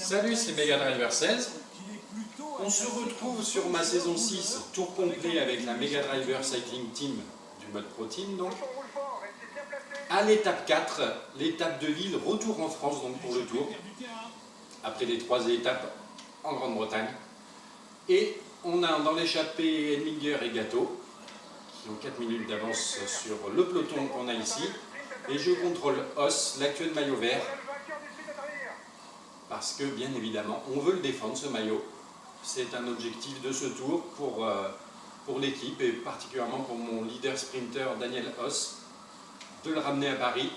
Salut, c'est Mega Driver 16. On se retrouve sur ma saison 6, tour complet avec la Mega Driver Cycling Team du mode Pro Team. Donc, à l'étape 4, l'étape de Lille, retour en France donc pour le tour, après les 3 étapes en Grande-Bretagne. Et on a dans l'échappée Elminger et Gâteau, qui ont 4 minutes d'avance sur le peloton qu'on a ici. Et je contrôle Os, l'actuel maillot vert, parce que bien évidemment on veut le défendre ce maillot. C'est un objectif de ce tour pour l'équipe et particulièrement pour mon leader sprinter Daniel Os, de le ramener à Paris.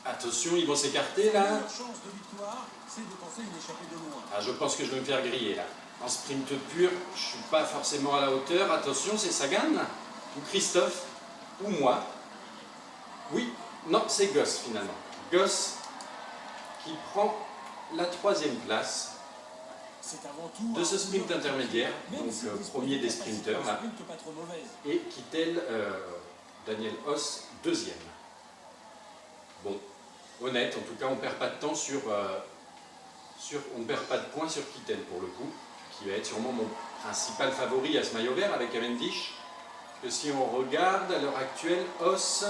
Attention, ils vont s'écarter là. Ah, je pense que je vais me faire griller là. En sprint pur, je ne suis pas forcément à la hauteur. Attention, c'est Sagan ou Christophe ou moi. Oui, non, c'est Goss finalement. Goss qui prend la 3e place de ce sprint intermédiaire, donc premier des sprinteurs là, et Kittel, Daniel Os, 2e. Bon, honnête, en tout cas on ne perd pas de temps on ne perd pas de points sur Kittel pour le coup, qui va être sûrement mon principal favori à ce maillot vert avec Cavendish. Parce que si on regarde à l'heure actuelle, Os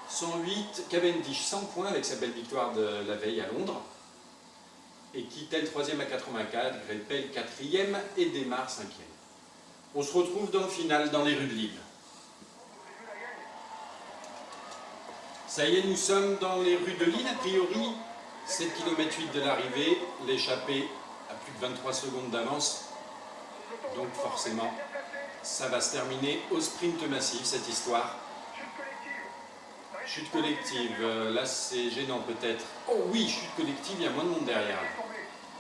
108, Cavendish 100 points avec sa belle victoire de la veille à Londres. Et Kittel 3e à 84, Greipel 4e et Desmar 5e. On se retrouve dans le final dans les rues de Lille. Ça y est, nous sommes dans les rues de Lille, a priori 7 km 8 de l'arrivée, l'échappée à plus de 23 secondes d'avance. Donc forcément, ça va se terminer au sprint massif cette histoire. Chute collective, là c'est gênant peut-être. Oh oui, chute collective, il y a moins de monde derrière.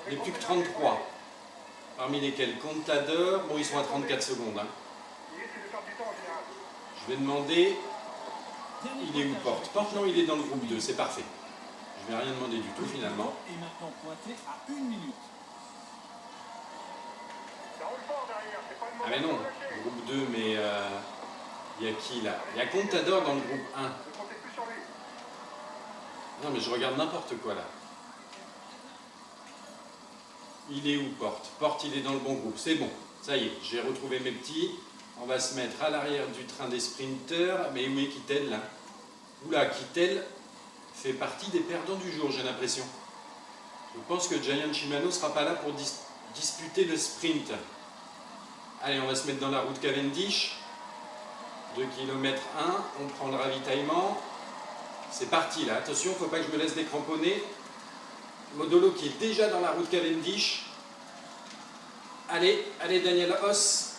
Il n'y a plus que 33. Parmi lesquels Contador, bon ils sont à 34 secondes. Hein. Je vais demander, il est où Porte? Porte non, il est dans le groupe 2, c'est parfait. Je ne vais rien demander du tout finalement. Ah mais non, groupe 2, mais il y a qui là? Il y a Contador dans le groupe 1. Non mais je regarde n'importe quoi là. Il est où Porte? Porte, il est dans le bon groupe. C'est bon, ça y est, j'ai retrouvé mes petits. On va se mettre à l'arrière du train des sprinteurs. Mais où est Kittel là? Oula, Kittel fait partie des perdants du jour, j'ai l'impression. Je pense que Giant Shimano ne sera pas là pour disputer le sprint. Allez, on va se mettre dans la route Cavendish. 2 km 1, on prend le ravitaillement. C'est parti là, attention, il ne faut pas que je me laisse décramponner. Modolo qui est déjà dans la route Cavendish. Allez, allez Daniel Os.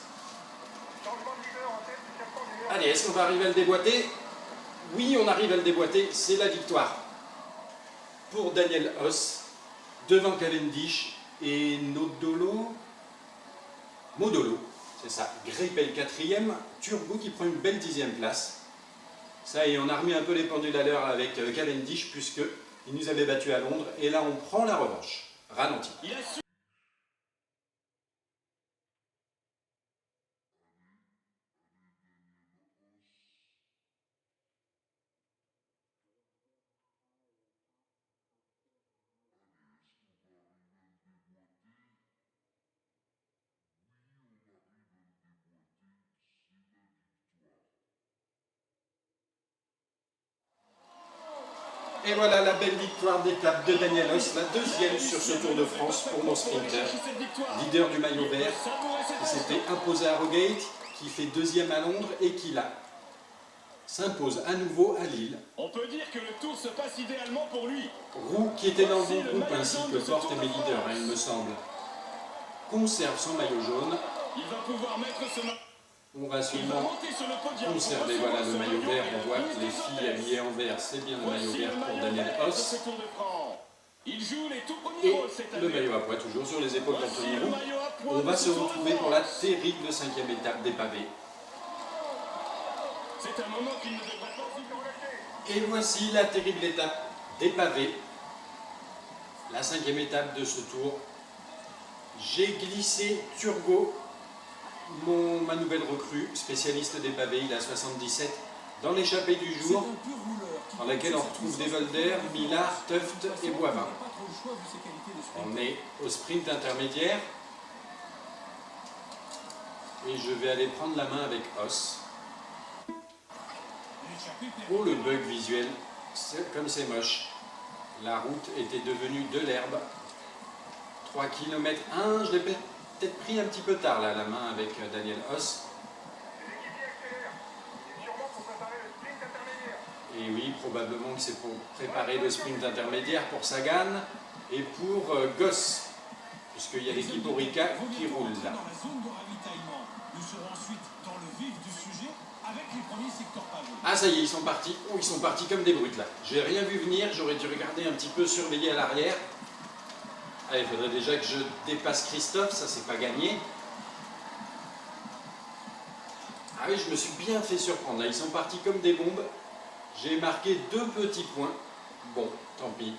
Allez, est-ce qu'on va arriver à le déboîter? Oui, on arrive à le déboîter, c'est la victoire. Pour Daniel Os, devant Cavendish et Modolo, c'est ça, Greipel 4e, Turbo qui prend une belle 10e place. Ça y est, on a remis un peu les pendules à l'heure avec Cavendish, puisqu'il nous avait battu à Londres, et là on prend la revanche. Ralenti. Et voilà la belle victoire d'étape de Daniel Os, la 2e sur ce Tour de France pour mon sprinter, leader du maillot vert, qui s'était imposé à Rogate, qui fait 2e à Londres et qui là s'impose à nouveau à Lille. On peut dire que le tour se passe idéalement pour lui. Roux qui était dans le bon groupe ainsi que Porte et mes leaders, il me semble, conserve son maillot jaune. Il va pouvoir mettre ce On va sûrement conserver voilà, le maillot vert. On voit que les filles habillées en vert, c'est bien le maillot vert pour Daniel Os. Et le maillot à pois toujours sur les épaules d'Anthony Roux. On va se retrouver pour la terrible 5e étape des pavés. C'est un moment qu'il ne devrait pas. Et voici la terrible étape des pavés. La 5e étape de ce tour. J'ai glissé Turbo, ma nouvelle recrue, spécialiste des pavés, il a 77, Dans l'échappée du jour, dans laquelle on retrouve Devolder, Millard, Tuft et Boivin. On est au sprint intermédiaire. Et je vais aller prendre la main avec Os. Oh, le bug visuel, comme c'est moche. La route était devenue de l'herbe. 3 km 1, je l'ai peut-être pris un petit peu tard là, la main avec Daniel Os. Et oui, probablement que c'est pour préparer le sprint intermédiaire pour Sagan et pour Goss, puisqu'il y a l'équipe Orica qui roule là. Ah ça y est, ils sont partis. Oh, ils sont partis comme des brutes là. J'ai rien vu venir, j'aurais dû regarder un petit peu, surveiller à l'arrière. Allez, il faudrait déjà que je dépasse Christophe, ça c'est pas gagné. Ah oui, je me suis bien fait surprendre là, ils sont partis comme des bombes. J'ai marqué 2 petits points. Bon, tant pis.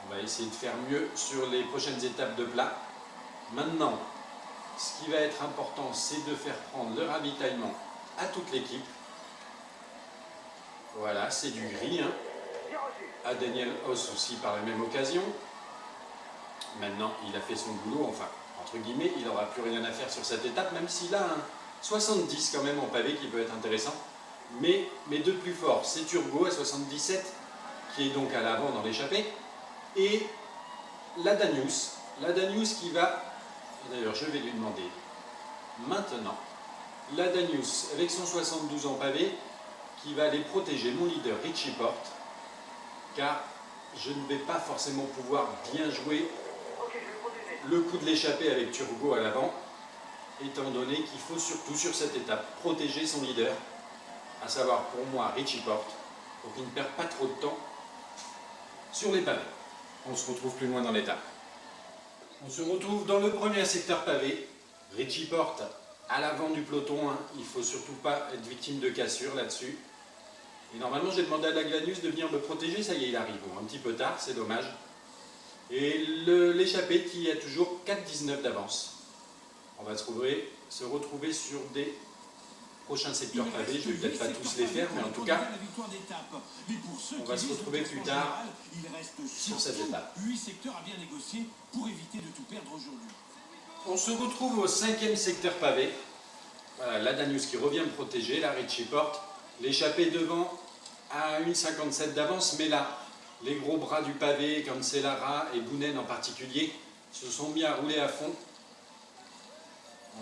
On va essayer de faire mieux sur les prochaines étapes de plat. Maintenant, ce qui va être important, c'est de faire prendre le ravitaillement à toute l'équipe. Voilà, c'est du gris. Hein. À Daniel Os aussi par la même occasion. Maintenant, il a fait son boulot. Enfin, entre guillemets, il n'aura plus rien à faire sur cette étape, même s'il a un 70 quand même en pavé qui peut être intéressant. Mais mes 2 plus forts, c'est Turbo à 77, qui est donc à l'avant dans l'échappée, et la Danius qui va, d'ailleurs je vais lui demander maintenant, la Danius avec son 72 en pavé, qui va aller protéger mon leader Richie Porte, car je ne vais pas forcément pouvoir bien jouer le coup de l'échappée avec Turbo à l'avant, étant donné qu'il faut surtout sur cette étape protéger son leader, à savoir pour moi Richie Porte, pour qu'il ne perde pas trop de temps sur les pavés. On se retrouve plus loin dans l'étape. On se retrouve dans le premier secteur pavé. Richie Porte à l'avant du peloton, hein. Il ne faut surtout pas être victime de cassure là-dessus. Et normalement j'ai demandé à Daglanius de venir me protéger, ça y est il arrive, bon, un petit peu tard, c'est dommage. Et l'échappée qui a toujours 4,19 d'avance. On va se retrouver sur des prochains secteurs pavés, je ne vais peut-être pas tous les faire, mais en tout cas, on va se retrouver plus tard sur cette étape. On se retrouve au 5e secteur pavé. Voilà, la Danius qui revient me protéger, la Richie Porte. L'échappée devant à 1,57 d'avance, mais là, les gros bras du pavé, Cancellara et Bounen en particulier, se sont mis à rouler à fond.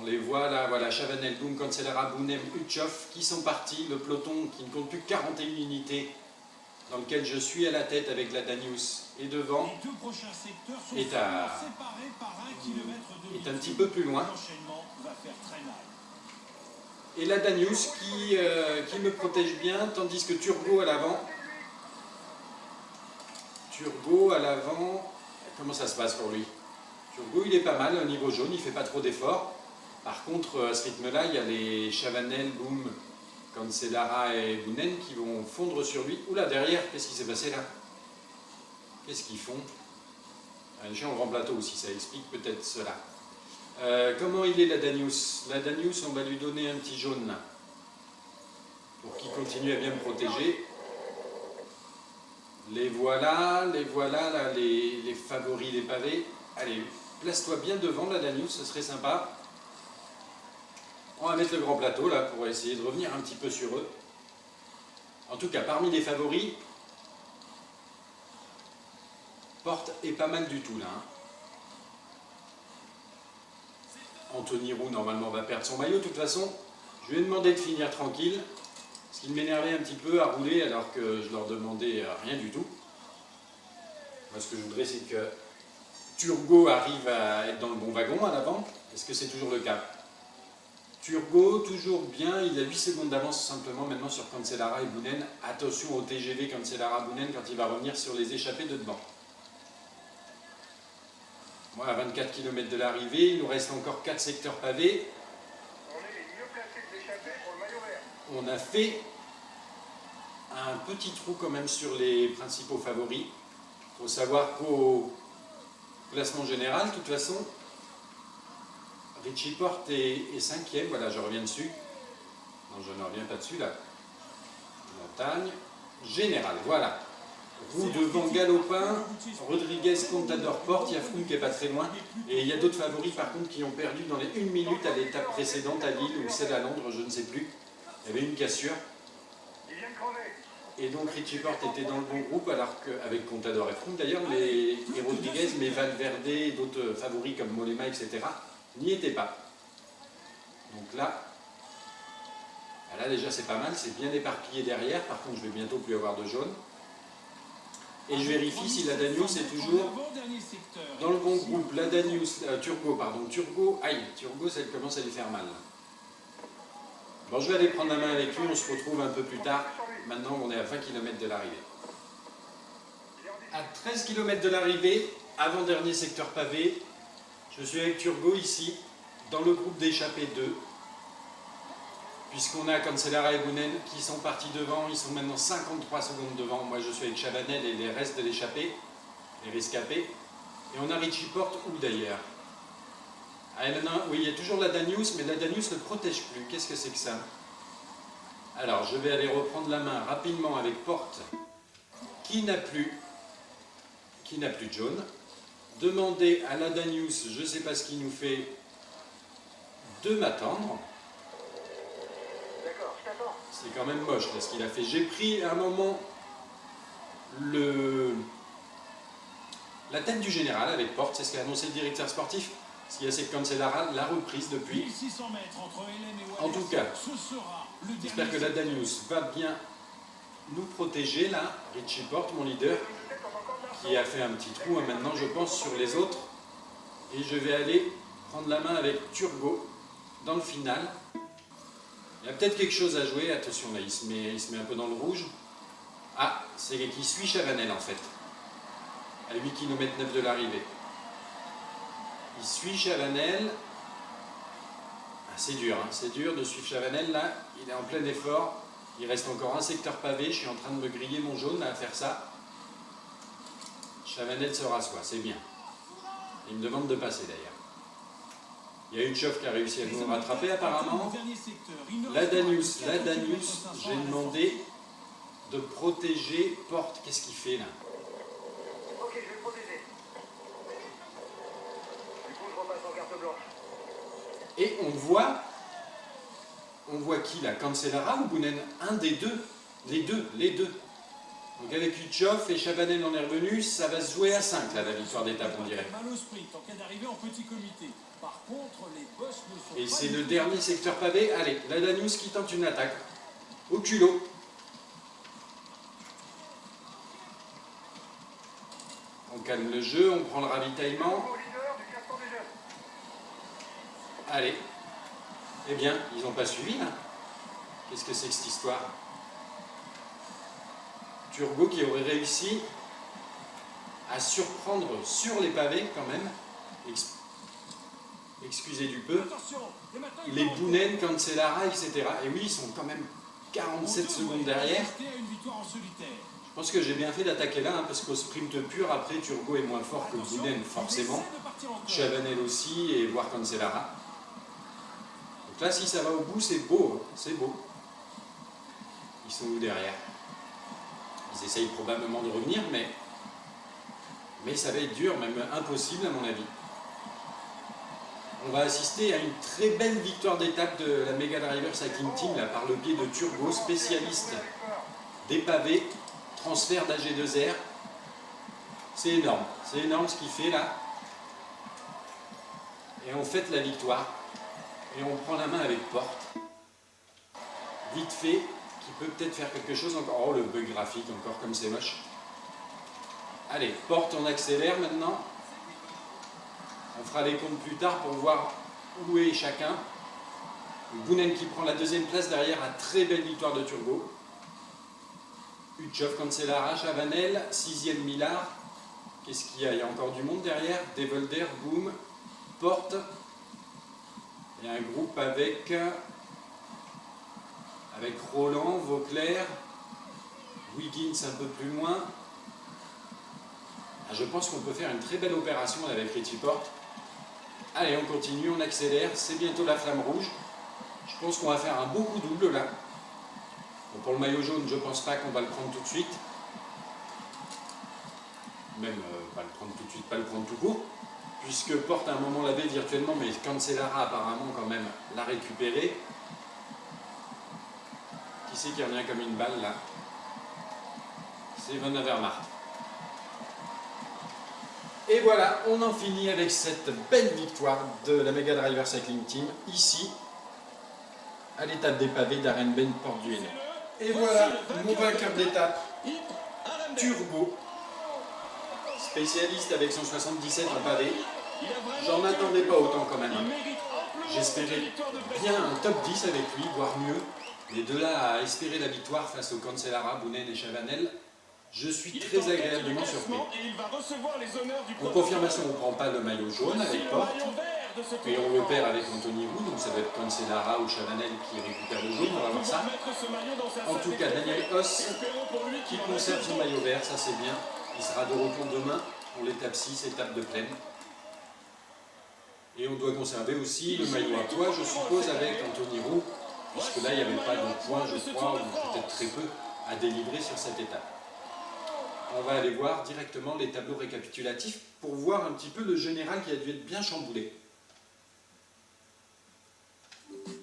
On les voit là, voilà, Chavanel, Boum, Cancellara, Bounem, Utchoff qui sont partis. Le peloton qui ne compte plus que 41 unités, dans lequel je suis à la tête avec la Danius et devant, est un petit peu plus loin. Et la Danius qui me protège bien, tandis que Turbo à l'avant. Comment ça se passe pour lui? Turbo, il est pas mal au niveau jaune, il ne fait pas trop d'efforts. Par contre, à ce rythme-là, il y a les Chavanel, Boum, Cancellara et Bounen qui vont fondre sur lui. Oula, derrière, qu'est-ce qui s'est passé là? Qu'est-ce qu'ils font? Un chien au grand plateau aussi, ça explique peut-être cela. Comment il est la Danius? La Danius, on va lui donner un petit jaune là, pour qu'il continue à bien me protéger. Les voilà là, les favoris des pavés. Allez, place-toi bien devant la Danius, ce serait sympa. On va mettre le grand plateau là pour essayer de revenir un petit peu sur eux. En tout cas, parmi les favoris, Porte est pas mal du tout là. Hein. Anthony Roux normalement va perdre son maillot. De toute façon, je lui ai demandé de finir tranquille. Ce qui m'énervait un petit peu à rouler alors que je leur demandais rien du tout. Moi ce que je voudrais c'est que Turgo arrive à être dans le bon wagon à l'avant. Est-ce que c'est toujours le cas? Turgo, toujours bien, il a 8 secondes d'avance simplement maintenant sur Cancellara et Bounen. Attention au TGV Cancellara-Bounen quand il va revenir sur les échappées de devant. Voilà, 24 km de l'arrivée, il nous reste encore 4 secteurs pavés. On est les mieux placés de l'échappée pour le maillot vert. On a fait un petit trou quand même sur les principaux favoris. Il faut savoir qu'au classement général, de toute façon, Richie Porte est 5e, voilà, je reviens dessus. Non, je ne reviens pas dessus là. Montagne. Général, voilà. Roue devant Galopin, Rodriguez, Contador, Porte, il y a Froome qui n'est pas très loin. Et il y a d'autres favoris par contre qui ont perdu dans les 1 minute à l'étape précédente à Lille ou celle à Londres, je ne sais plus. Il y avait une cassure. Il vient de crever. Et donc Richie Porte était dans le bon groupe, alors qu'avec Contador et Froome d'ailleurs, et Rodriguez, mais Valverde et d'autres favoris comme Mollema, etc., n'y étaient pas. Donc là déjà c'est pas mal, c'est bien éparpillé derrière, par contre je vais bientôt plus avoir de jaune. Et je vérifie si la Danius est toujours dans le bon groupe. La Danius, Turgo, ça commence à lui faire mal. Bon, je vais aller prendre la main avec lui, on se retrouve un peu plus tard. Maintenant, on est à 20 km de l'arrivée. À 13 km de l'arrivée, avant-dernier secteur pavé, je suis avec Turgo ici, dans le groupe d'échappée 2. Puisqu'on a Cancellara et Boonen qui sont partis devant, ils sont maintenant 53 secondes devant. Moi je suis avec Chavanel et les restes de l'échappée, les rescapés. Et on a Richie Porte où d'ailleurs? Ah, maintenant, oui, il y a toujours la Danius, mais la Danius ne protège plus. Qu'est-ce que c'est que ça? Alors je vais aller reprendre la main rapidement avec Porte, qui n'a plus de jaune. Demander à la Danius, je ne sais pas ce qu'il nous fait, de m'attendre. C'est quand même moche là, ce qu'il a fait. J'ai pris à un moment la tête du général avec Porte, c'est ce qu'a annoncé le directeur sportif. Ce qu'il y a, c'est que Cancellara l'a reprise depuis. En tout cas, j'espère que la Danius va bien nous protéger là. Richie Porte, mon leader, qui a fait un petit trou maintenant, je pense, sur les autres. Et je vais aller prendre la main avec Turgo dans le final. Il y a peut-être quelque chose à jouer, attention là, il se met un peu dans le rouge. Ah, c'est qui suit Chavanel en fait, à 8 km 9 de l'arrivée. Il suit Chavanel. Ah, c'est dur de suivre Chavanel là, il est en plein effort. Il reste encore un secteur pavé, je suis en train de me griller mon jaune là, à faire ça. Chavanel se rassoit, c'est bien. Il me demande de passer d'ailleurs. Il y a Uchov qui a réussi à nous rattraper apparemment. La Danius, j'ai demandé de protéger Porte. Qu'est-ce qu'il fait là? Ok, je vais le protéger. Du coup, je repasse en carte blanche. Et on voit qui là? Cancellara ou Boonen? Un des deux. Les deux. Donc avec Uchov et Chavanel en est revenu, ça va se jouer à 5 là, la victoire d'étape on dirait. Et c'est le dernier secteur pavé. Allez, la Danius qui tente une attaque. Au culot. On calme le jeu, on prend le ravitaillement. Allez. Eh bien, ils n'ont pas suivi là. Qu'est-ce que c'est que cette histoire? Turgo qui aurait réussi à surprendre sur les pavés quand même. Excusez du peu. Les Boonen, Cancellara, etc. Et oui, ils sont quand même 47 secondes derrière. Je pense que j'ai bien fait d'attaquer là, parce qu'au sprint pur, après, Turgo est moins fort que Boonen, forcément. Chavanel aussi, et voire Cancellara. Donc là, si ça va au bout, c'est beau. C'est beau. Ils sont où derrière? Ils essayent probablement de revenir, mais ça va être dur, même impossible à mon avis. On va assister à une très belle victoire d'étape de la Mega Driver Cycling Team là, par le pied de Turgo, spécialiste des pavés, transfert d'AG2R. C'est énorme ce qu'il fait là. Et on fête la victoire. Et on prend la main avec Porte. Vite fait, qui peut peut-être faire quelque chose encore. Oh, le bug graphique, encore comme c'est moche. Allez, Porte, on accélère maintenant. On fera les comptes plus tard pour voir où est chacun. Boonen qui prend la deuxième place derrière, la très belle victoire de Turgo. Uchov, Cancellara, Chavanel, 6e Millard. Qu'est-ce qu'il y a? Il y a encore du monde derrière. Devolder, Boom, Porte. Il y a un groupe avec Roland, Vauclair, Wiggins un peu plus loin. Ah, je pense qu'on peut faire une très belle opération avec Richie Porte. Allez, on continue, on accélère, c'est bientôt la flamme rouge. Je pense qu'on va faire un beau coup double là. On pour le maillot jaune, je ne pense pas qu'on va le prendre tout de suite. Même pas le prendre tout de suite, pas le prendre tout court. Puisque Porte à un moment l'avait virtuellement, mais Cancellara apparemment quand même l'a récupéré. Qui c'est qui revient comme une balle là? C'est Van Avermaet. Et voilà, on en finit avec cette belle victoire de la Mega Driver Cycling Team, ici, à l'étape des pavés d'Arenberg Porte du Hainaut. Et voilà, mon vainqueur d'étape, Turbo, spécialiste avec son 77 en pavé. J'en attendais pas autant quand même. J'espérais bien un top 10 avec lui, voire mieux. Mais de là à espérer la victoire face aux Cancellara, Boonen et Chavanel, je suis très agréablement surpris. En confirmation, on ne prend pas le maillot jaune avec Porte, et on le perd avec Anthony Roux, donc ça va être Cancellara ou Chavanel qui récupère le jaune, on va voir ça. En tout cas, Daniel Oss qui conserve son maillot vert, ça c'est bien. Il sera de retour demain pour l'étape 6, étape de plaine. Et on doit conserver aussi le maillot à poids, je suppose, avec Anthony Roux, puisque là il n'y avait pas de points, je crois, ou peut-être très peu, à délivrer sur cette étape. On va aller voir directement les tableaux récapitulatifs pour voir un petit peu le général qui a dû être bien chamboulé.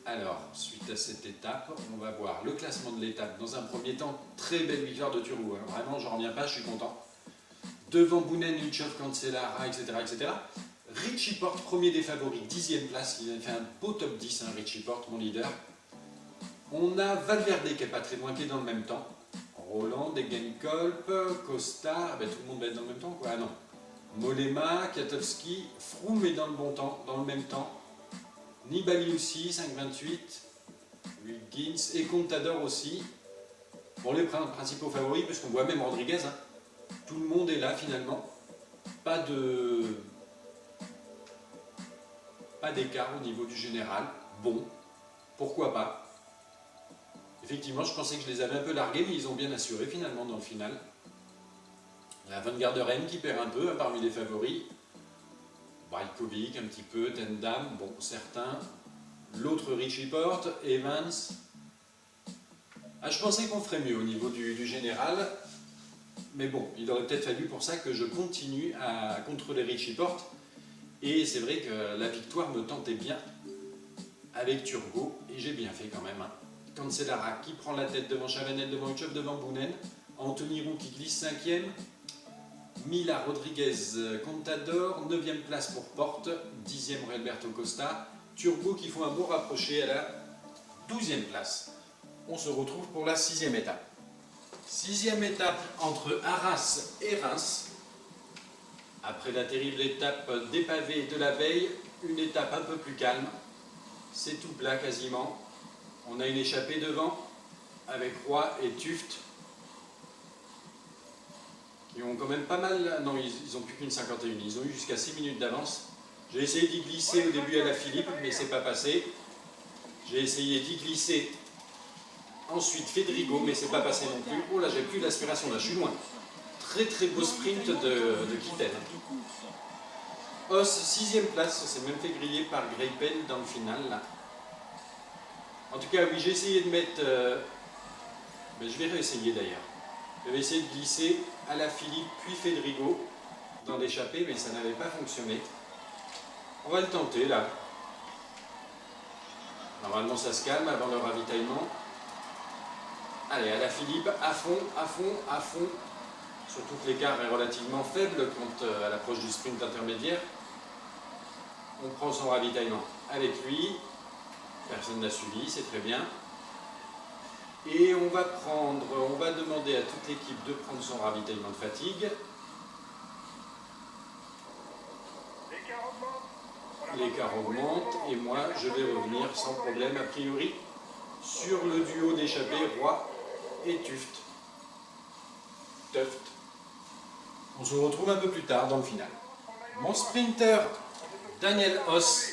Alors, suite à cette étape, on va voir le classement de l'étape. Dans un premier temps, très belle victoire de Turbo. Hein. Vraiment, j'en reviens pas, je suis content. Devant Boonen, Luchov, Cancellara, etc., etc. Richie Porte, premier des favoris, 10e place. Il a fait un beau top 10, hein, Richie Porte, mon leader. On a Valverde qui n'est pas très loin, qui est dans le même temps. Roland, Degenkolb, Costa, ben, tout le monde va être dans le même temps, quoi. Ah non. Mollema, Katowski, Froome est dans le bon temps, dans le même temps. Nibali aussi, 5,28. Wiggins et Contador aussi. Bon, les principaux favoris, parce qu'on voit même Rodriguez. Hein. Tout le monde est là finalement. Pas d'écart au niveau du général. Bon, pourquoi pas. Effectivement, je pensais que je les avais un peu largués, mais ils ont bien assuré finalement dans le final. La Van Garderen qui perd un peu, parmi les favoris. Brajkovic un petit peu, Tendam, bon, certains. L'autre Richie Porte, Evans. Ah, je pensais qu'on ferait mieux au niveau du général. Mais bon, il aurait peut-être fallu pour ça que je continue à contrôler Richie Porte. Et c'est vrai que la victoire me tentait bien avec Turbo. Et j'ai bien fait quand même. Hein. Cancellara qui prend la tête devant Chavanel, devant Luchov, devant Boonen. Anthony Roux qui glisse 5e. Mila, Rodriguez, Contador, 9e place pour Porte, 10e Alberto Costa. Turbo qui font un beau rapproché à la 12e place. On se retrouve pour la 6e étape. 6e étape entre Arras et Reims. Après la terrible étape des pavés de la veille, une étape un peu plus calme. C'est tout plat quasiment. On a une échappée devant avec Roy et Tuft. Qui ont quand même pas mal... Non, ils n'ont plus qu'une 51. Ils ont eu jusqu'à 6 minutes d'avance. J'ai essayé d'y glisser au début à la Philippe, mais c'est pas passé. J'ai essayé d'y glisser ensuite Federico, mais c'est pas passé non plus. Oh là, j'ai plus d'aspiration, là, je suis loin. Très très beau sprint de Kitten. Oss, 6e place, s'est même fait griller par Greipel dans le final. Là. En tout cas, oui, j'ai essayé de mettre... je vais réessayer d'ailleurs. J'avais essayé de glisser à la Philippe puis Federico dans l'échappée, mais ça n'avait pas fonctionné. On va le tenter là. Normalement ça se calme avant le ravitaillement. Allez, à la Philippe, à fond, à fond, à fond. Surtout que l'écart est relativement faible quand à l'approche du sprint intermédiaire. On prend son ravitaillement avec lui. Personne n'a suivi, c'est très bien. Et on va demander à toute l'équipe de prendre son ravitaillement de fatigue. L'écart augmente et moi je vais revenir sans problème a priori sur le duo d'échappée Roy et Tuft. On se retrouve un peu plus tard dans le final. Mon sprinter Daniel Oss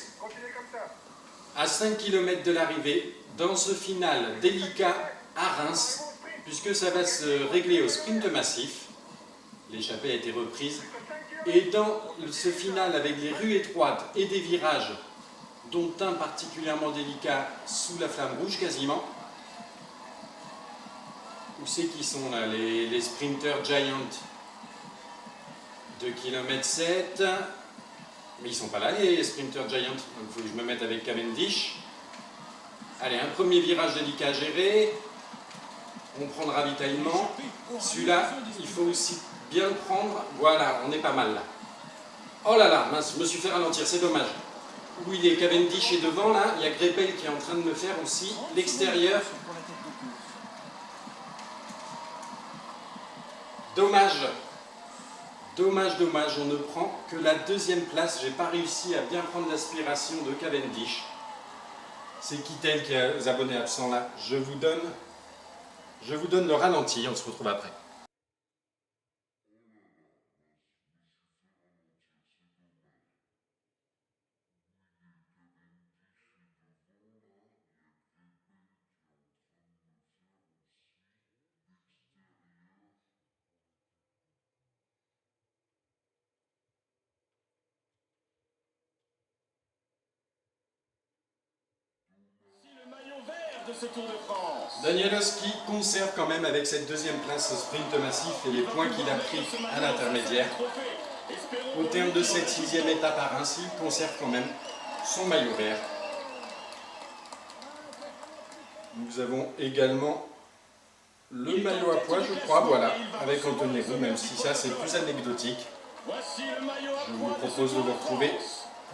à 5 km de l'arrivée dans ce final délicat à Reims, puisque ça va se régler au sprint massif. L'échappée a été reprise. Et dans ce final avec les rues étroites et des virages, dont un particulièrement délicat sous la flamme rouge quasiment, c'est qu'ils sont là, les sprinters Giant 2 km 7. Mais ils sont pas là, les sprinters Giant. Donc il faut que je me mette avec Cavendish. Allez, un premier virage délicat à gérer. On prend le ravitaillement. Celui-là, il faut aussi bien le prendre. Voilà, on est pas mal là. Oh là là, mince, je me suis fait ralentir, c'est dommage. Où il est, Cavendish est devant là. Il y a Greipel qui est en train de me faire aussi l'extérieur. Dommage. Dommage, dommage, on ne prend que la deuxième place. J'ai pas réussi à bien prendre l'aspiration de Cavendish. C'est Kittel qui a les abonnés absents là. Je vous donne le ralenti, on se retrouve après. De ce Tour de France. Danielowski conserve quand même avec cette deuxième place au sprint massif et les points qu'il a pris à l'intermédiaire. Au terme de cette 6e étape à Reims, il conserve quand même son maillot vert. Nous avons également le maillot à pois, je crois, voilà, avec Anthony Roux, même si ça c'est plus anecdotique. Je vous propose de vous retrouver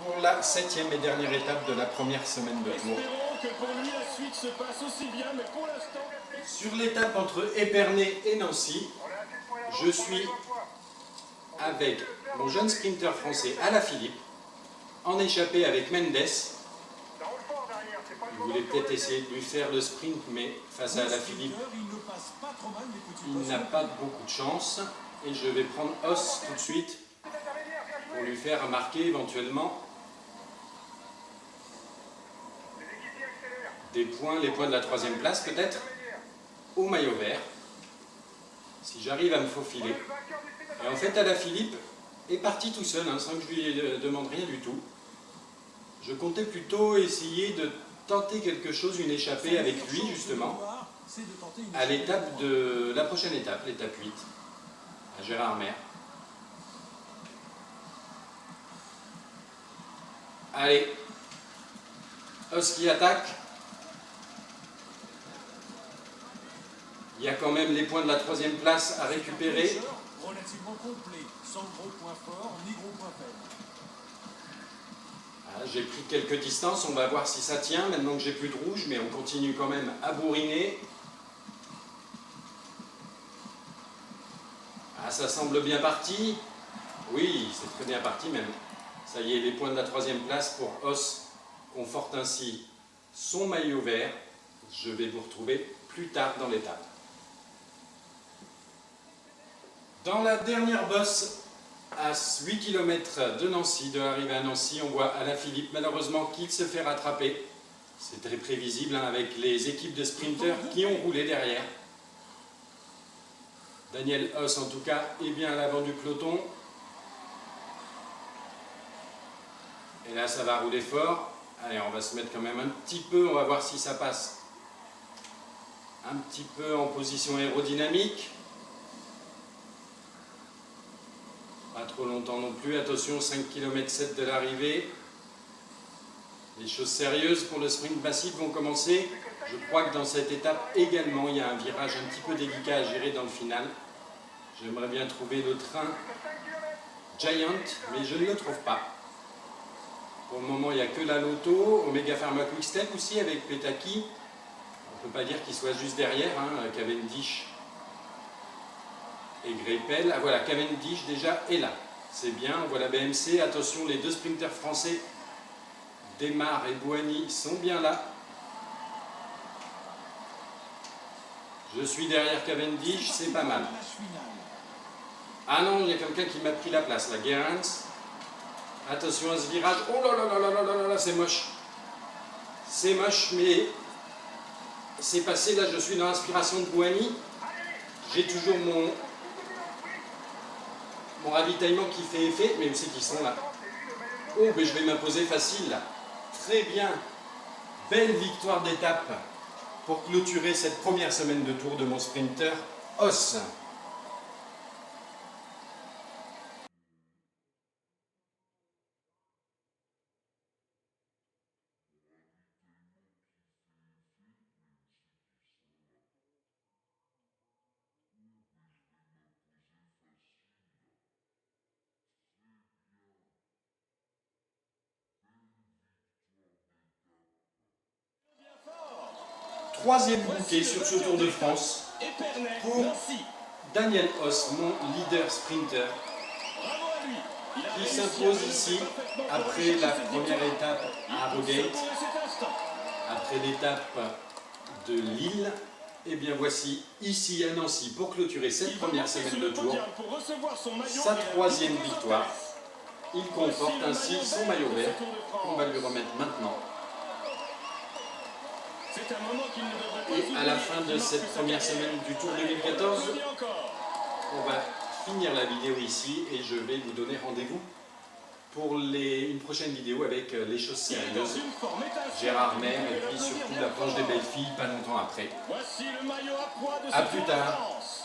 pour la 7e et dernière étape de la première semaine de Tour. Que pour lui la suite se passe aussi bien, mais pour l'instant... Sur l'étape entre Épernay et Nancy, je suis avec mon jeune sprinter français Alaphilippe, en échappée avec Mendes. Il voulait peut-être essayer de lui faire le sprint, mais face à Alaphilippe, il n'a pas beaucoup de chance. Et je vais prendre Os tout de suite pour lui faire marquer éventuellement des points, les points de la 3e place peut-être, au maillot vert, si j'arrive à me faufiler. Et en fait, Alaphilippe est parti tout seul, hein, sans que je lui demande rien du tout. Je comptais plutôt essayer de tenter quelque chose, une échappée avec lui justement, à l'étape de la prochaine étape, l'étape 8, à Gérardmer. Allez, Os qui attaque. Il y a quand même les points de la 3e place à récupérer. Relativement complet, sans gros points forts ni gros points faibles. Ah, j'ai pris quelques distances, on va voir si ça tient maintenant que j'ai plus de rouge, mais on continue quand même à bourriner. Ah, ça semble bien parti. Oui, c'est très bien parti même. Ça y est, les points de la 3e place pour Os confortent ainsi son maillot vert. Je vais vous retrouver plus tard dans l'étape. Dans la dernière bosse, à 8 km de Nancy, de l'arrivée à Nancy, on voit Alaphilippe malheureusement qui se fait rattraper. C'est très prévisible hein, avec les équipes de sprinters qui ont roulé derrière. Daniel Os en tout cas est bien à l'avant du peloton. Et là ça va rouler fort. Allez, on va se mettre quand même un petit peu, on va voir si ça passe. Un petit peu en position aérodynamique. Pas trop longtemps non plus, attention, 5 km 7 de l'arrivée. Les choses sérieuses pour le sprint massif vont commencer. Je crois que dans cette étape également, il y a un virage un petit peu délicat à gérer dans le final. J'aimerais bien trouver le train Giant, mais je ne le trouve pas. Pour le moment, il n'y a que la Lotto, Omega Pharma Quick Step aussi avec Petaki. On ne peut pas dire qu'il soit juste derrière, hein, Cavendish et Greipel. Ah voilà, Cavendish déjà est là. C'est bien, on voit la BMC. Attention, les deux sprinters français, Desmar et Bouhanni, sont bien là. Je suis derrière Cavendish, c'est pas mal. Ah non, il y a quelqu'un qui m'a pris la place, la Gerrans. Attention à ce virage. Oh là là là là là là là, c'est moche. C'est moche, mais c'est passé. Là, je suis dans l'inspiration de Bouhanni. J'ai toujours mon ravitaillement qui fait effet. Mais où c'est qu'ils sont là? Oh, mais je vais m'imposer facile là. Très bien. Belle victoire d'étape pour clôturer cette première semaine de tour de mon sprinter Os. Troisième bouquet sur ce Tour de France Épernay, pour Nancy. Daniel Os, mon leader sprinter, Bravo à lui. Il a qui réussi à s'impose mener ici parfaitement pour après aller la chercher cette première victoire. étape à Il Harrogate, se pourrait cet instant. après l'étape de Lille. Et bien voici ici à Nancy pour clôturer cette Il va première monter semaine sur de le tour. podium pour recevoir son maillot Sa et la troisième victoire des victoire. Anglais. Il comporte Voici le ainsi maillot son vert maillot de ce vert Tour de France. qu'on va lui remettre maintenant. C'est un moment qu'il ne devrait pas Et à la oublier. fin de Il marque cette sa première carrière. semaine du Tour Allez, 2014, on l'applaudit encore. on va finir la vidéo ici et je vais vous donner rendez-vous pour une prochaine vidéo avec les choses Il est dans sérieuses. une forme étincelante. Gérard Vous May pouvez et puis l'applaudir surtout bien la planche des fort. belles filles pas longtemps après. Voici le maillot à poids de ce À Tour plus de tard. France.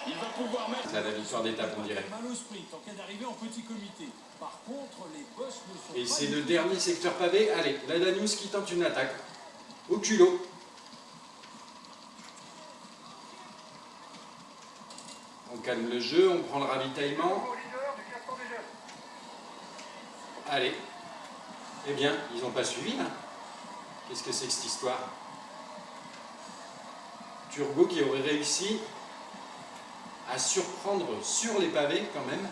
Il va pouvoir mettre C'est la victoire d'étape on dirait. Mal au sprint en cas d'arrivée en petit comité. Par contre, les boss ne sont Et pas c'est du le tout- dernier secteur pavé. Allez, la Danus qui tente une attaque. Au culot. On calme le jeu, on prend le ravitaillement. Nouveau leader du classement des jeunes. Allez. Eh bien, ils n'ont pas suivi là. Qu'est-ce que c'est que cette histoire? Turgot qui aurait réussi à surprendre sur les pavés quand même.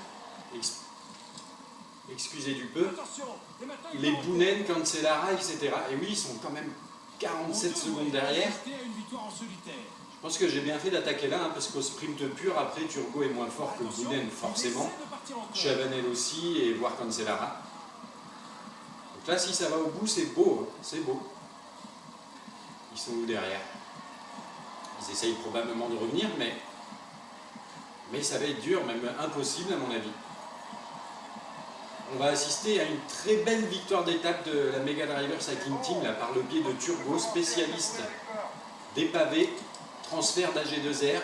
Excusez du peu. Attention, et maintenant, il Les va en- Bounen, Cancellara, etc. Et oui, ils sont quand même 47 secondes derrière. Rester à une victoire en solitaire. Je pense que j'ai bien fait d'attaquer là, hein, parce qu'au sprint pur, après, Turgot est moins fort que Attention, Bounen, il forcément. essaie de partir encore. Chavanel aussi, et voire Cancellara. Donc là, si ça va au bout, c'est beau, hein, c'est beau. Ils sont où derrière? Ils essayent probablement de revenir, mais ça va être dur, même impossible à mon avis. On va assister à une très belle victoire d'étape de la Mega Driver Cycling Team, là, par le biais de Turgot, spécialiste des pavés, transfert d'AG2R.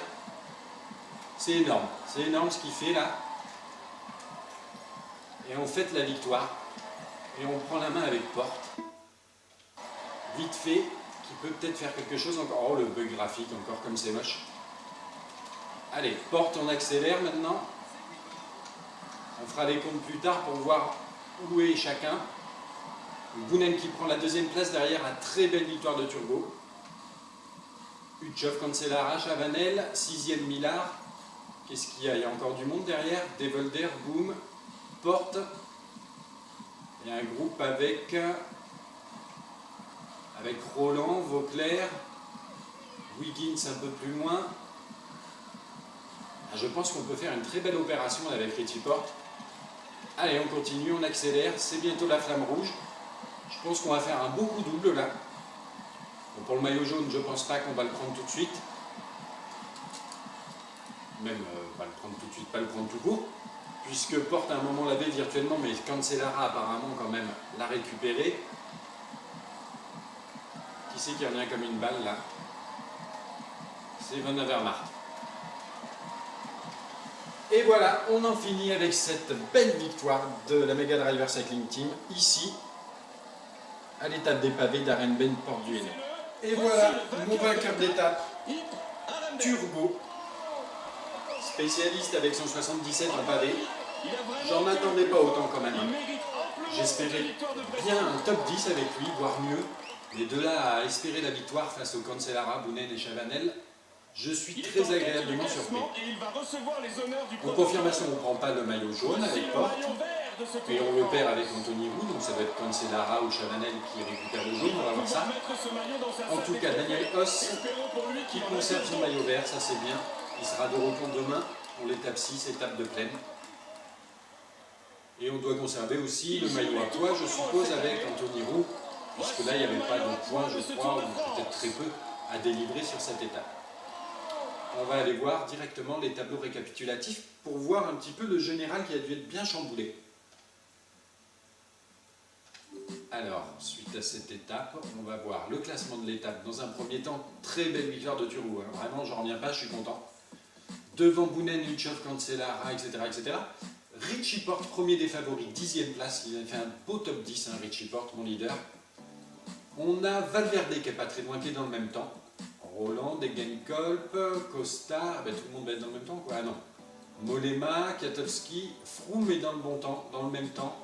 C'est énorme ce qu'il fait là. Et on fête la victoire. Et on prend la main avec Porte. Vite fait, qui peut peut-être faire quelque chose encore. Oh, le bug graphique, encore comme c'est moche. Allez, Porte, on accélère maintenant. On fera les comptes plus tard pour voir où est chacun. Bounen qui prend la deuxième place derrière, la très belle victoire de Turgot. Utchov, Cancellara, Chavanel, sixième Millard. Qu'est-ce qu'il y a? Il y a encore du monde derrière. Devolder, Boom, Porte. Il y a un groupe avec Roland, Vauclair, Wiggins un peu plus loin. Je pense qu'on peut faire une très belle opération avec Richie Porte. Allez, on continue, on accélère. C'est bientôt la flamme rouge. Je pense qu'on va faire un beau coup double là. Bon, pour le maillot jaune, je pense pas qu'on va le prendre tout de suite. Même pas le prendre tout de suite, pas le prendre tout court. Puisque Porte à un moment l'avait virtuellement, mais Cancellara apparemment quand même l'a récupéré. Qui c'est qui revient comme une balle là? C'est Van Avermaet. Et voilà, on en finit avec cette belle victoire de la Mega Driver Cycling Team, ici, à l'étape des pavés d'Arenben Port-du-Hainaut. Et voilà, mon vainqueur d'étape, Turgot, spécialiste avec son 77 en pavé. J'en attendais pas autant quand même. J'espérais bien un top 10 avec lui, voire mieux. Mais de là à espérer la victoire face aux Cancellara, Bounen et Chavanel, je suis très agréablement surpris. En confirmation, on ne prend pas le maillot jaune avec Porte, et on le perd avec Anthony Roux, donc ça doit être Cancellara ou Chavanel qui récupère le jaune, on va voir ça. En tout cas, Daniel Os qui conserve son maillot vert, ça c'est bien. Il sera de retour demain pour l'étape 6, étape de plaine. Et on doit conserver aussi le maillot à poids, je suppose, avec Anthony Roux, puisque là il n'y avait pas de points, je crois, ou peut-être très peu, à délivrer sur cette étape. On va aller voir directement les tableaux récapitulatifs pour voir un petit peu le général qui a dû être bien chamboulé. Alors, suite à cette étape, on va voir le classement de l'étape. Dans un premier temps, très belle victoire de Turou. Hein. Vraiment, j'en reviens pas, je suis content. Devant Bounen, Luchov, Cancellara, etc., etc. Richie Porte, premier des favoris, 10e place. Il a fait un beau top 10, hein, Richie Porte, mon leader. On a Valverde qui n'est pas très loin, qui est dans le même temps. Roland, Degenkolb, Costa, ben, tout le monde va être dans le même temps, quoi. Ah non. Molema, Katowski, Froome est dans le bon temps, dans le même temps.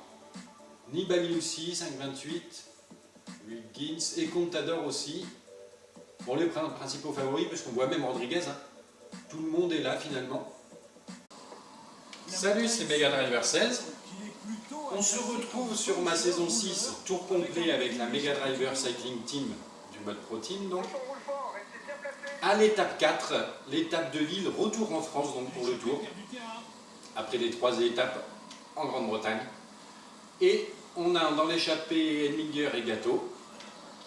Nibali aussi, 5,28. Wiggins et Contador aussi. Bon, les principaux favoris, parce qu'on voit même Rodriguez. Hein. Tout le monde est là finalement. Salut, c'est Mega Driver 16. On se retrouve sur ma saison 6, tour complet avec la Mega Driver Cycling Team du mode Pro Team. Donc, à l'étape 4, l'étape de Lille, retour en France donc pour le tour, après les 3 étapes en Grande-Bretagne. Et on a dans l'échappée Edminger et Gâteau,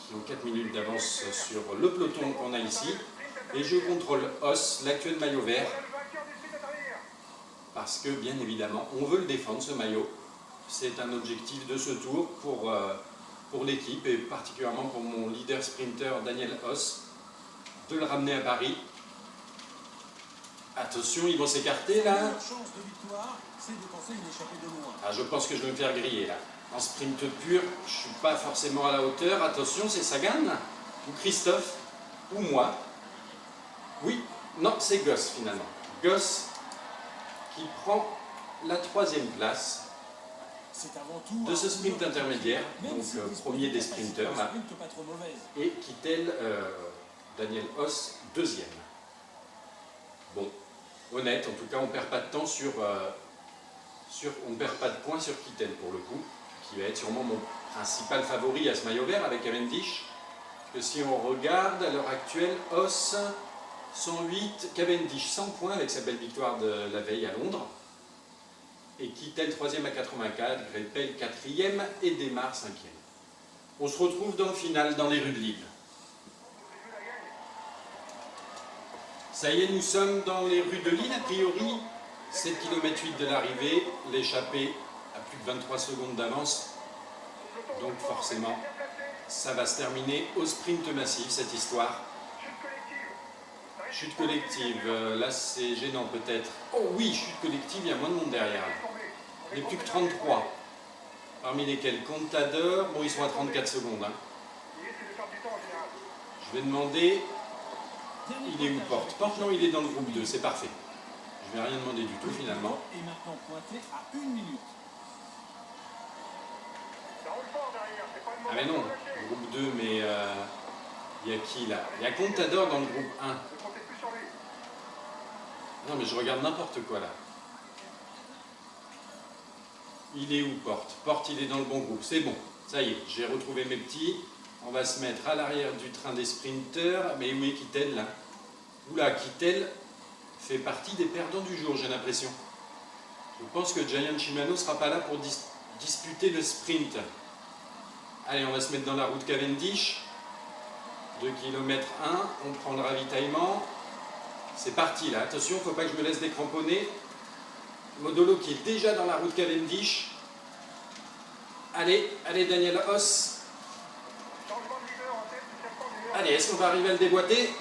qui ont 4 minutes d'avance sur le peloton qu'on a ici. Et je contrôle Os, l'actuel maillot vert, parce que bien évidemment, on veut le défendre ce maillot. C'est un objectif de ce tour pour l'équipe et particulièrement pour mon leader sprinter Daniel Os, de le ramener à Paris. Attention, ils vont s'écarter là. Ah, je pense que je vais me faire griller là. En sprint pur, je ne suis pas forcément à la hauteur. Attention, c'est Sagan ou Christophe ou moi. Oui, non, c'est Goss finalement. Goss qui prend la 3e place de ce sprint intermédiaire, donc premier des sprinters là, et Kittel, Daniel Os, 2e. Bon, honnête, en tout cas on ne perd pas de temps on ne perd pas de points sur Kittel pour le coup, qui va être sûrement mon principal favori à ce maillot vert avec Cavendish, parce que si on regarde à l'heure actuelle, Os 108, Cavendish 100 points avec sa belle victoire de la veille à Londres. Et Kittel 3e à 84, Greipel 4e et Desmar 5e. On se retrouve dans le final dans les rues de Lille. Ça y est, nous sommes dans les rues de Lille, a priori 7 km 8 de l'arrivée, l'échappée à plus de 23 secondes d'avance. Donc forcément, ça va se terminer au sprint massif cette histoire. Chute collective, là c'est gênant peut-être. Oh oui, chute collective, il y a moins de monde derrière. Il n'y a plus que 33. Parmi lesquels Contador, bon ils sont à 34 secondes. Hein. Je vais demander, il est où Porte? Porte non, il est dans le groupe 2, c'est parfait. Je ne vais rien demander du tout finalement. Ah mais non, groupe 2, mais il y a qui là? Il y a Contador dans le groupe 1. Non mais je regarde n'importe quoi là. Il est où Porte? Porte, il est dans le bon groupe. C'est bon, ça y est, j'ai retrouvé mes petits. On va se mettre à l'arrière du train des sprinters. Mais où est Kittel là? Oula, Kittel fait partie des perdants du jour, j'ai l'impression. Je pense que Giant Shimano ne sera pas là pour disputer le sprint. Allez, on va se mettre dans la route Cavendish. 2 km 1, on prend le ravitaillement. C'est parti là, attention, il ne faut pas que je me laisse décramponner. Modolo qui est déjà dans la route Cavendish. Allez, allez Daniel Os. Allez, est-ce qu'on va arriver à le déboîter?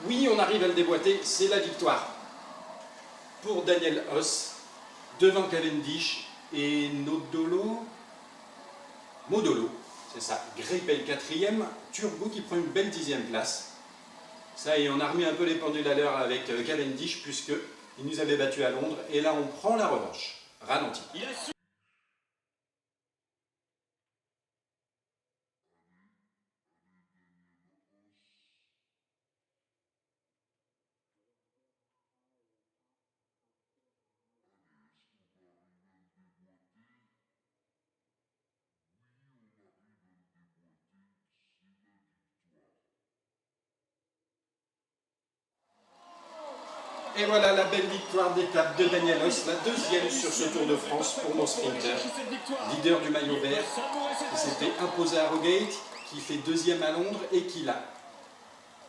Oui, on arrive à le déboîter, c'est la victoire. Pour Daniel Os, devant Cavendish et Modolo, c'est ça. Greipel 4e, Turbo qui prend une belle 10e place. Ça y est, on a remis un peu les pendules à l'heure avec Cavendish puisqu'il nous avait battus à Londres. Et là, on prend la revanche. Ralenti. Et voilà la belle victoire d'étape de Daniel Os, la 2e sur ce Tour de France pour mon sprinter, leader du maillot vert, qui s'était imposé à Harrogate, qui fait 2e à Londres et qui là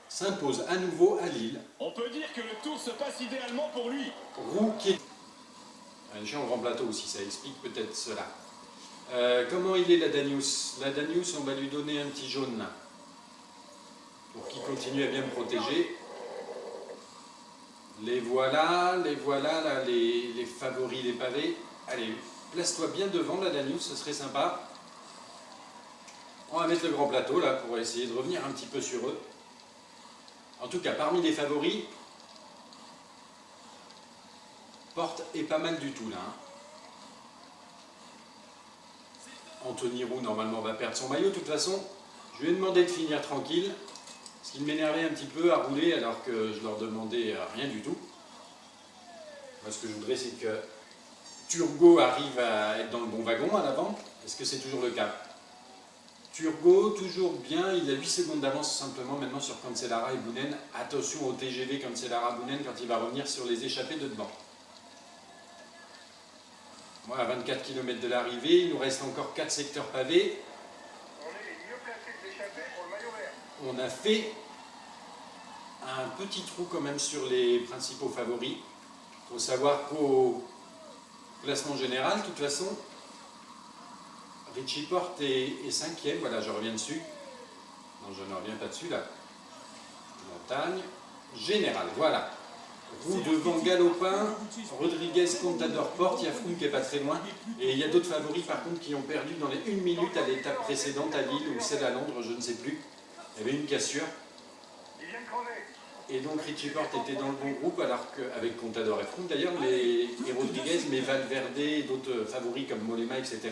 s'impose à nouveau à Lille. On peut dire que le tour se passe idéalement pour lui. Roux qui est un géant grand plateau aussi, ça explique peut-être cela. Comment il est la Danius? La Danius, on va lui donner un petit jaune là, pour qu'il continue à bien me protéger. Les voilà là, les favoris des pavés. Allez, place-toi bien devant la Danius, ce serait sympa. On va mettre le grand plateau là pour essayer de revenir un petit peu sur eux. En tout cas, parmi les favoris, Porte est pas mal du tout là. Anthony Roux normalement va perdre son maillot. De toute façon, je lui ai demandé de finir tranquille. Ce qui m'énervait un petit peu à rouler alors que je leur demandais rien du tout. Moi ce que je voudrais c'est que Turgot arrive à être dans le bon wagon à l'avant. Est-ce que c'est toujours le cas? Turgot, toujours bien, il a 8 secondes d'avance simplement maintenant sur Cancellara et Bounen. Attention au TGV Cancellara-Bounen quand il va revenir sur les échappées de devant. Moi, à 24 km de l'arrivée, il nous reste encore 4 secteurs pavés. On est les mieux placés de l'échappée pour le maillot vert. On a fait un petit trou quand même sur les principaux favoris. Il faut savoir qu'au classement général, de toute façon, Richie Porte est 5e. Voilà, je reviens dessus. Non, je ne reviens pas dessus là. Montagne générale, voilà. Roux devant Galopin, Rodriguez, Contador, Porte, il y a Froome qui n'est pas très loin. Et il y a d'autres favoris par contre qui ont perdu dans les 1 minute à l'étape précédente à Lille ou celle à Londres, je ne sais plus. Il y avait une cassure. Ils viennent crever. Et donc Richie Porte était dans le bon groupe alors qu'avec Contador et Froome d'ailleurs, et Rodriguez, mais Valverde et d'autres favoris comme Mollema, etc.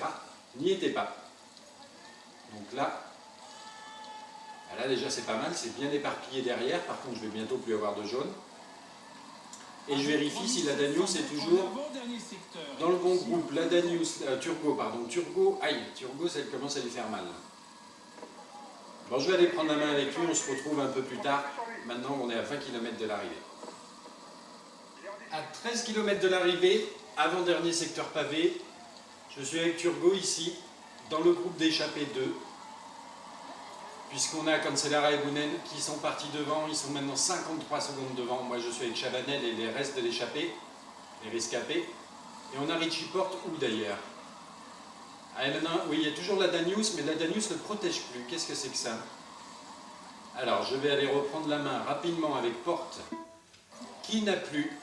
n'y étaient pas. Donc là déjà c'est pas mal, c'est bien éparpillé derrière. Par contre je vais bientôt plus avoir de jaune. Et je vérifie si la Danius est toujours dans le bon groupe. La Danius, Turgot, Turgot, ça commence à lui faire mal. Bon, je vais aller prendre la main avec lui, on se retrouve un peu plus tard. Maintenant, on est à 20 km de l'arrivée. À 13 km de l'arrivée, avant-dernier secteur pavé, je suis avec Turgot ici, dans le groupe d'échappée 2. Puisqu'on a Cancellara et Bounen qui sont partis devant, ils sont maintenant 53 secondes devant. Moi je suis avec Chavanel et les restes de l'échappée, les rescapés. Et on a Richie Porte où d'ailleurs? Ah, maintenant, oui, il y a toujours la Danius, mais la Danius ne protège plus. Qu'est-ce que c'est que ça? Alors je vais aller reprendre la main rapidement avec Porte, qui n'a plus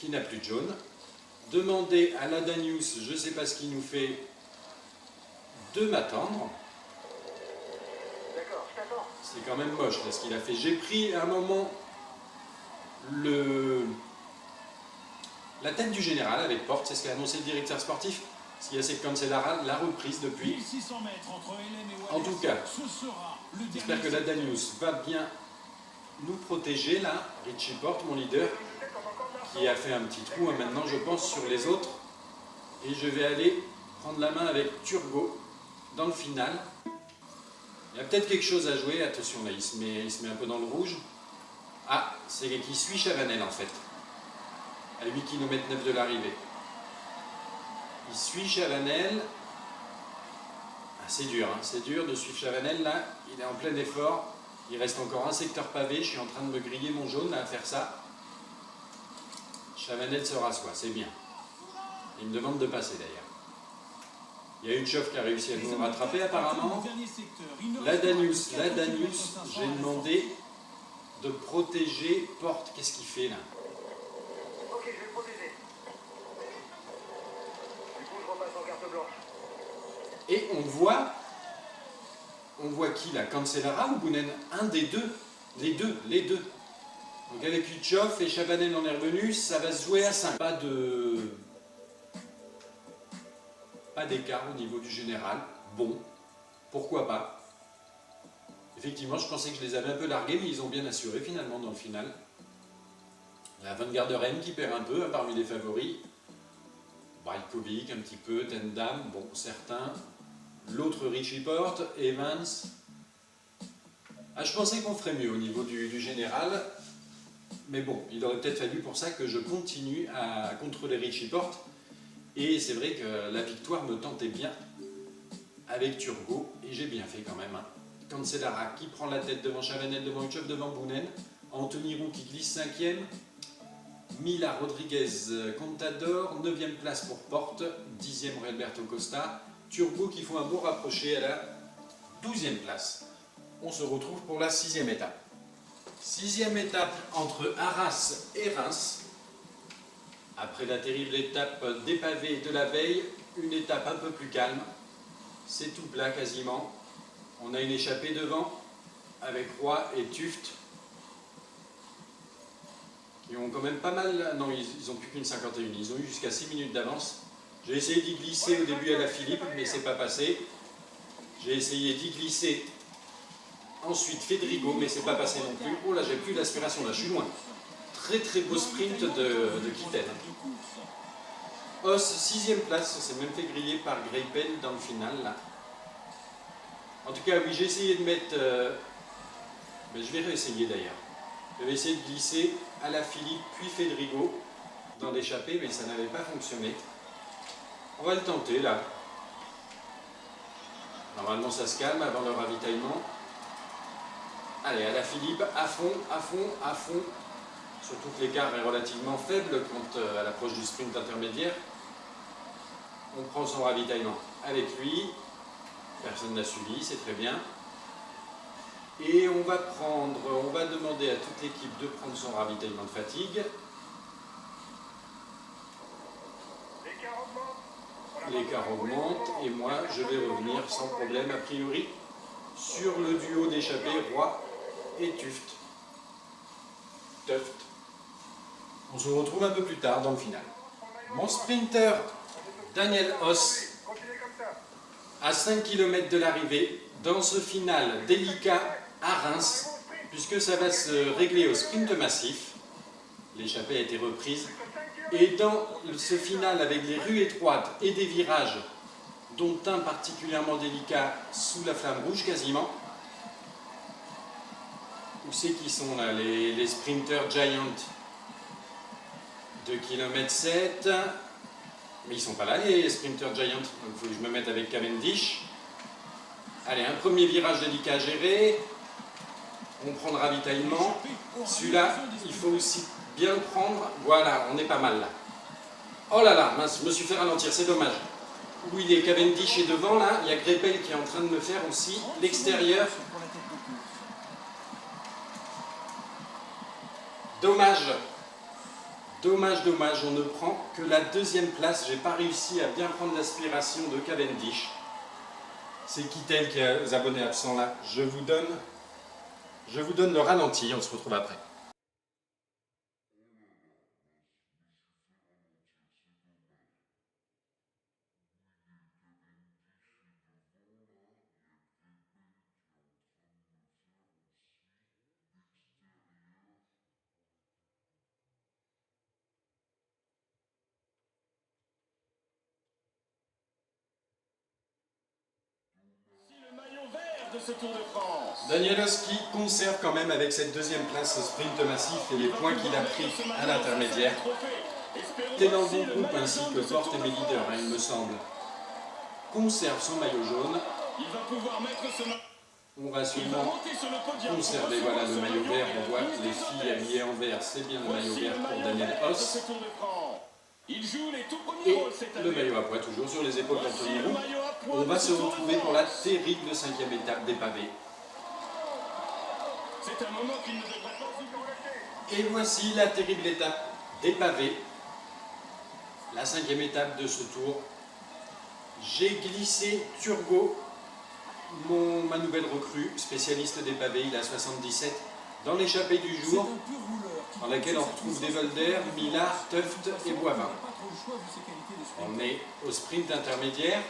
de jaune. Demander à la Danius, je ne sais pas ce qu'il nous fait, de m'attendre. C'est quand même moche là, ce qu'il a fait. J'ai pris à un moment la tête du général avec Porte, c'est ce qu'a annoncé le directeur sportif. Ce qu'il y a, c'est que Cancellara l'a reprise depuis. En tout cas, j'espère que la Danius va bien nous protéger là. Richie Porte, mon leader, qui a fait un petit trou maintenant, je pense, sur les autres. Et je vais aller prendre la main avec Turgot dans le final. Il y a peut-être quelque chose à jouer, attention là, il se met un peu dans le rouge. Ah, c'est qui suit Chavanel en fait, à 8 km 9 de l'arrivée. Il suit Chavanel. Ah, c'est dur de suivre Chavanel là, il est en plein effort. Il reste encore un secteur pavé, je suis en train de me griller mon jaune là, à faire ça. Chavanel se rassoit, c'est bien. Il me demande de passer d'ailleurs. Il y a Uchov qui a réussi à nous rattraper apparemment. La Danius, j'ai demandé de protéger Porte. Qu'est-ce qu'il fait là? Ok, je vais le protéger. Du coup, je repasse en carte blanche. Et on voit qui là? Cancellara ou Bounen? Un des deux. Les deux. Donc avec Uchov et Chavanel en est revenu, ça va se jouer à 5. Pas d'écart au niveau du général. Bon, pourquoi pas. Effectivement, je pensais que je les avais un peu largués, mais ils ont bien assuré finalement dans le final. La Van Garderen qui perd un peu parmi les favoris. Brajkovic un petit peu, Tendam, bon, certains. L'autre Richie Porte, Evans. Ah, je pensais qu'on ferait mieux au niveau du général. Mais bon, il aurait peut-être fallu pour ça que je continue à contrôler Richie Porte. Et c'est vrai que la victoire me tentait bien avec Turgot, et j'ai bien fait quand même. Cancellara qui prend la tête devant Chavanel, devant Uchov, devant Bounen. Anthony Roux qui glisse 5e. Mila Rodriguez Contador, 9e place pour Porte, 10e Roberto Costa, Turbo qui font un beau rapproché à la 12e place. On se retrouve pour la 6e étape. 6e étape entre Arras et Reims. Après la terrible étape des pavés de la veille, une étape un peu plus calme. C'est tout plat quasiment. On a une échappée devant avec Roy et Tuft qui ont quand même pas mal... Non, ils n'ont plus qu'une 51. Ils ont eu jusqu'à 6 minutes d'avance. J'ai essayé d'y glisser au début à la Philippe, mais c'est pas passé. J'ai essayé d'y glisser ensuite Federico, mais c'est pas passé non plus. Oh là, j'ai plus d'aspiration là, je suis loin. Très très beau sprint de Kittel. Os, 6e place, s'est même fait griller par Greipel dans le final là. En tout cas, oui, j'ai essayé de mettre... mais je vais réessayer d'ailleurs. Je vais essayer de glisser à la Philippe puis Federico dans l'échappée, mais ça n'avait pas fonctionné. On va le tenter là. Normalement ça se calme avant le ravitaillement. Allez, à la Philippe, à fond, à fond, à fond. Surtout que l'écart est relativement faible quand à l'approche du sprint intermédiaire. On prend son ravitaillement avec lui. Personne n'a suivi, c'est très bien. Et on va demander à toute l'équipe de prendre son ravitaillement de fatigue. L'écart augmente et moi je vais revenir sans problème a priori sur le duo d'échappée Roy et Tuft. On se retrouve un peu plus tard dans le final. Mon sprinter Daniel Os à 5 km de l'arrivée dans ce final délicat à Reims, puisque ça va se régler au sprint massif. L'échappée a été reprise. Et dans ce final avec les rues étroites et des virages, dont un particulièrement délicat sous la flamme rouge quasiment, où c'est qui sont là les sprinters Giant 2 km 7, mais ils sont pas là les sprinters Giant, donc il faut que je me mette avec Cavendish. Allez, un premier virage délicat à gérer, on prend le ravitaillement, celui-là il faut aussi bien le prendre, voilà, on est pas mal là. Oh là là, mince, je me suis fait ralentir, c'est dommage. Où il est Cavendish est devant là, il y a Greipel qui est en train de me faire aussi l'extérieur. Dommage. Dommage, dommage, on ne prend que la 2e place. J'ai pas réussi à bien prendre l'aspiration de Cavendish. C'est Kittel qui est aux abonnés absents là. Je vous donne le ralenti, on se retrouve après. Le maillot vert de ce Tour de France. Daniel Os qui conserve quand même avec cette 2e place au sprint massif et les points qu'il a pris à l'intermédiaire. T'es dans le bon groupe ainsi que Porte et mes leaders, il me semble. Conserve son maillot jaune. Il va pouvoir mettre ce maillot. On va sûrement conserver voilà, le maillot vert. On voit que les filles habillées en vert, c'est bien le maillot vert pour Daniel Os. Il joue les tout premiers Et rôles cette année. le maillot à pois toujours sur les épaules d'Anthony Roux. On va se retrouver pour la terrible 5e étape des pavés. C'est un moment qu'il ne devrait pas oublier. Et voici la terrible étape des pavés. La 5e étape de ce tour. J'ai glissé Turgot, ma nouvelle recrue, spécialiste des pavés, il a 77, dans l'échappée du jour, dans laquelle on retrouve Devolder, Millard, Tuft et Boivin. On est au sprint intermédiaire.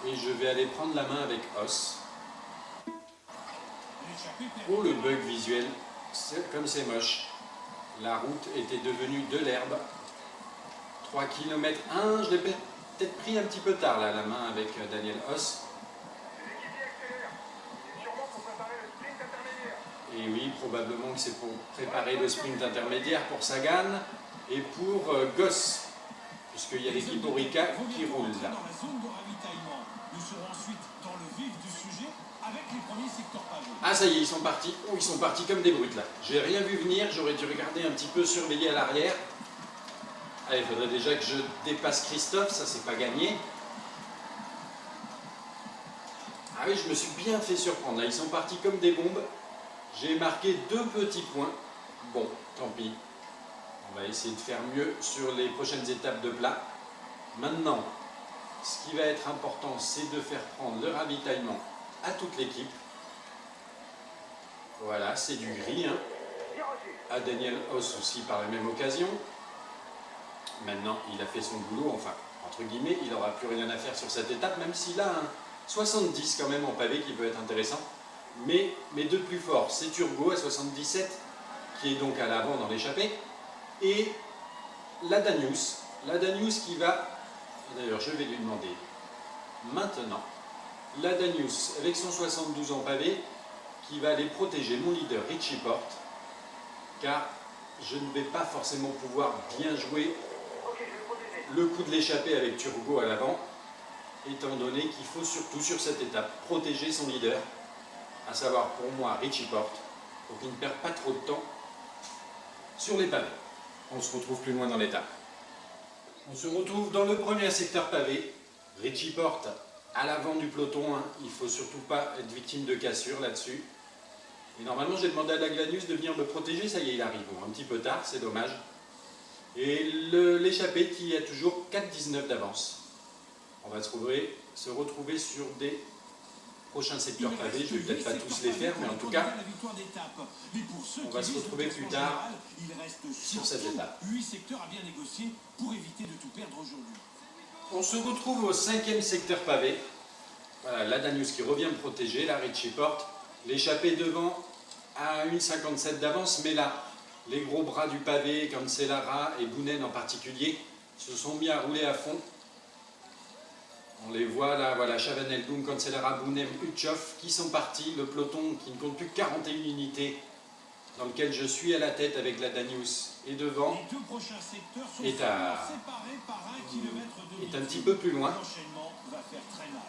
Et je vais aller prendre la main avec Os. Oh le bug visuel, comme c'est moche. La route était devenue de l'herbe. 3 km 1, je l'ai peut-être pris un petit peu tard là, la main avec Daniel Os. Et oui, probablement que c'est pour préparer le sprint intermédiaire pour Sagan et pour Goss, puisqu'il y a l'équipe Orica qui roule là. Dans la zone de ravitaillement, nous serons ensuite dans le vif du sujet avec les premiers secteurs pavés. Ah ça y est, ils sont partis. Oh, ils sont partis comme des brutes là. J'ai rien vu venir, j'aurais dû regarder un petit peu, surveiller à l'arrière. Allez, il faudrait déjà que je dépasse Christophe, ça c'est pas gagné. Ah oui, je me suis bien fait surprendre là, ils sont partis comme des bombes. J'ai marqué 2 petits points. Bon, tant pis. On va essayer de faire mieux sur les prochaines étapes de plat. Maintenant, ce qui va être important, c'est de faire prendre le ravitaillement à toute l'équipe. Voilà, c'est du gris, hein. À Daniel Hoss aussi par la même occasion. Maintenant, il a fait son boulot, enfin, entre guillemets, il n'aura plus rien à faire sur cette étape, même s'il a un 70 quand même en pavé qui peut être intéressant. Mais mes 2 plus forts, c'est Turgot à 77, qui est donc à l'avant dans l'échappée, et la Danius qui va, d'ailleurs je vais lui demander maintenant, la Danius avec son 72 en pavé, qui va aller protéger mon leader Richie Porte, car je ne vais pas forcément pouvoir bien jouer le coup de l'échappée avec Turgot à l'avant, étant donné qu'il faut surtout sur cette étape protéger son leader, à savoir pour moi Richie Porte, pour qu'il ne perde pas trop de temps sur les pavés. On se retrouve plus loin dans l'étape. On se retrouve dans le premier secteur pavé, Richie Porte à l'avant du peloton, hein. Il ne faut surtout pas être victime de cassure là-dessus. Et normalement j'ai demandé à Daglanius de venir me protéger, ça y est il arrive, bon, un petit peu tard, c'est dommage. Et l'échappée qui a toujours 4,19 d'avance. On va se retrouver sur des prochains secteurs pavés, je ne vais peut-être pas tous les faire, mais en tout cas, on va se retrouver plus tard sur cette étape. 8 secteurs à bien négocier pour éviter de tout perdre aujourd'hui. On se retrouve au 5e secteur pavé. Voilà, la Danius qui revient me protéger, la Richie Porte. L'échappée devant à 1,57 d'avance, mais là, les gros bras du pavé, Cancellara et Bounen en particulier, se sont mis à rouler à fond. On les voit là, voilà, Chavanel, Boum, Cancellara, Bounem, Utchoff qui sont partis. Le peloton qui ne compte plus que 41 unités, dans lequel je suis à la tête avec la Danius et devant, Les 2 prochains secteurs sont est séparés par 1 km de un petit peu plus loin. L'enchaînement va faire très mal.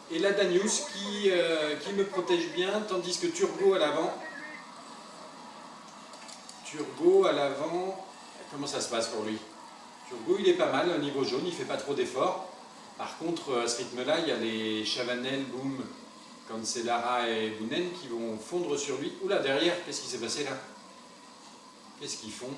Et la Danius qui me protège bien, tandis que Turgot à l'avant. Comment ça se passe pour lui? Turgot il est pas mal au niveau jaune, il fait pas trop d'efforts. Par contre, à ce rythme-là, il y a les Chavanel, Boum, Cancellara et Bounen qui vont fondre sur lui. Oula, derrière, qu'est-ce qui s'est passé là? Qu'est-ce qu'ils font?